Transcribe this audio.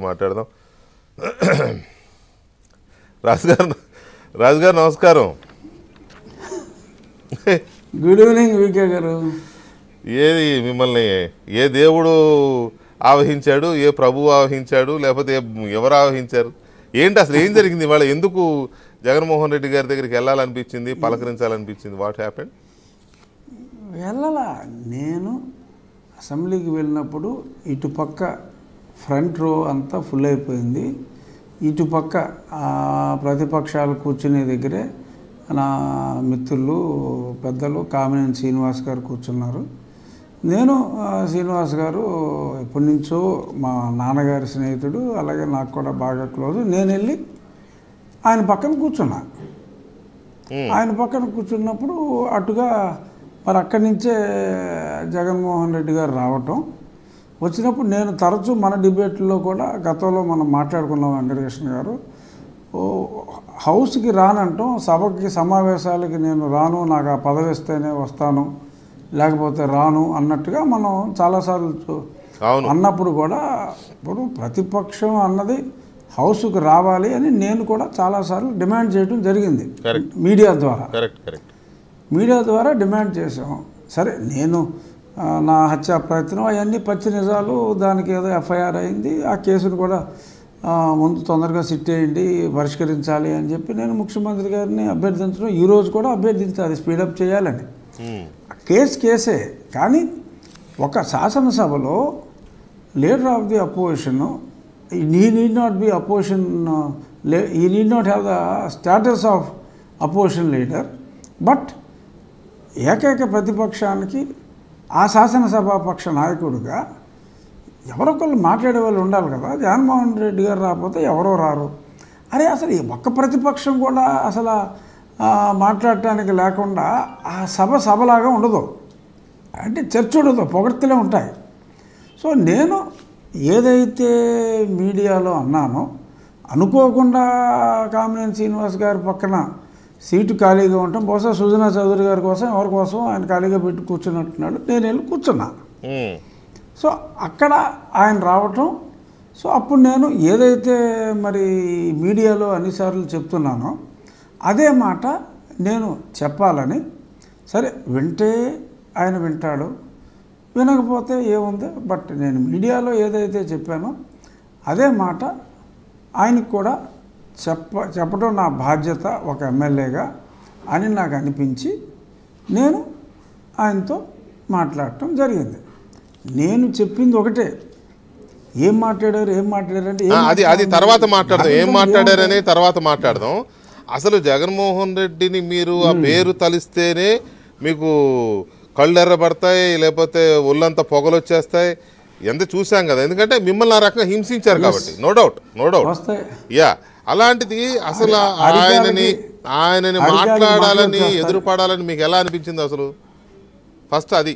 మాట్లాడదాం. రాజు గారు నమస్కారం. గుడ్ ఈవినింగ్ వికే గారు. ఏది మిమ్మల్ని ఏ దేవుడు ఆవహించాడు, ఏ ప్రభువు ఆవహించాడు, లేకపోతే ఎవరు ఆవహించారు? ఏంటి అసలు ఏం జరిగింది ఇవాళ? ఎందుకు జగన్మోహన్ రెడ్డి గారి దగ్గరికి వెళ్ళాలనిపించింది, పలకరించాలనిపించింది? What happened? వెళ్ళాలా, నేను అసెంబ్లీకి వెళ్ళినప్పుడు ఇటుపక్క ఫ్రంట్ రో అంతా ఫుల్ అయిపోయింది. ఇటుపక్క ప్రతిపక్షాలు కూర్చునే దగ్గరే నా మిత్రులు పెద్దలు కామినేని శ్రీనివాస్ గారు కూర్చున్నారు. నేను శ్రీనివాస్ గారు ఎప్పటి నుంచో మా నాన్నగారి స్నేహితుడు, అలాగే నాకు కూడా బాగా క్లోజ్. నేను వెళ్ళి ఆయన పక్కన కూర్చున్నా. ఆయన పక్కన కూర్చున్నప్పుడు అటుగా మరి అక్కడి నుంచే జగన్మోహన్ రెడ్డి గారు రావటం, వచ్చినప్పుడు నేను తరచూ మన డిబేట్లో కూడా గతంలో మనం మాట్లాడుకున్నాం. వెంకటకృష్ణ గారు హౌస్కి రానంటాం, సభకి సమావేశాలకి నేను రాను, నాకు ఆ పదవి ఇస్తేనే వస్తాను, లేకపోతే రాను అన్నట్టుగా మనం చాలాసార్లు అన్నప్పుడు కూడా ఇప్పుడు ప్రతిపక్షం అన్నది హౌస్కి రావాలి అని నేను కూడా చాలాసార్లు డిమాండ్ చేయడం జరిగింది. మీడియా ద్వారా డిమాండ్ చేసాం. సరే, నేను నా హత్యా ప్రయత్నం అవన్నీ పచ్చి నిజాలు, దానికి ఏదో ఎఫ్ఐఆర్ అయింది, ఆ కేసును కూడా ముందు తొందరగా సిట్ చేయండి, పరిష్కరించాలి అని చెప్పి నేను ముఖ్యమంత్రి గారిని అభ్యర్థించడం, ఈరోజు కూడా అభ్యర్థించాలి, స్పీడప్ చేయాలని. కేసే కానీ ఒక శాసనసభలో leader of the opposition, he need not be opposition, he need not have the status of opposition leader, but ఏకైక ప్రతిపక్షానికి ఆ శాసనసభాపక్ష నాయకుడిగా ఎవరొకళ్ళు మాట్లాడే వాళ్ళు ఉండాలి కదా. జగన్మోహన్ రెడ్డి గారు రాకపోతే ఎవరో రారు. అరే, అసలు ఈ ఒక్క ప్రతిపక్షం కూడా అసలు మాట్లాడటానికి లేకుండా ఆ సభలాగా ఉండదు, అంటే చర్చ ఉండదు, పొగడ్తలే ఉంటాయి. సో నేను ఏదైతే మీడియాలో అన్నానో, అనుకోకుండా కామినేని శ్రీనివాస్ గారి పక్కన సీటు ఖాళీగా ఉంటాం, బహుశా సుజనా చౌదరి గారి కోసం ఎవరి కోసం ఆయన ఖాళీగా పెట్టి కూర్చున్నట్టున్నాడు. నేను వెళ్ళి కూర్చున్నా. సో అక్కడ ఆయన రావటం, సో అప్పుడు నేను ఏదైతే మరి మీడియాలో అన్నిసార్లు చెప్తున్నానో అదే మాట నేను చెప్పాలని, సరే వింటే ఆయన వింటాడు, వినకపోతే ఏముంది, బట్ నేను మీడియాలో ఏదైతే చెప్పానో అదే మాట ఆయనకు కూడా చెప్పడం నా బాధ్యత ఒక ఎమ్మెల్యేగా అని నాకు అనిపించి నేను ఆయనతో మాట్లాడటం జరిగింది. నేను చెప్పింది ఒకటే, ఏం మాట్లాడారు అంటే అది తర్వాత మాట్లాడదాం, ఏం మాట్లాడారని తర్వాత మాట్లాడదాం. అసలు జగన్మోహన్ రెడ్డిని మీరు ఆ పేరు తలిస్తేనే మీకు కళ్ళు ఎర్రబడతాయి, లేకపోతే ఒళ్ళంతా పొగలు వచ్చేస్తాయి, ఎంత చూసాం కదా. ఎందుకంటే మిమ్మల్ని ఆ రకంగా హింసించారు కాబట్టి. No doubt yeah. అలాంటిది అసలు ఆయనని మాట్లాడాలని, ఎదురుపడాలని మీకు ఎలా అనిపించింది అసలు? ఫస్ట్ అది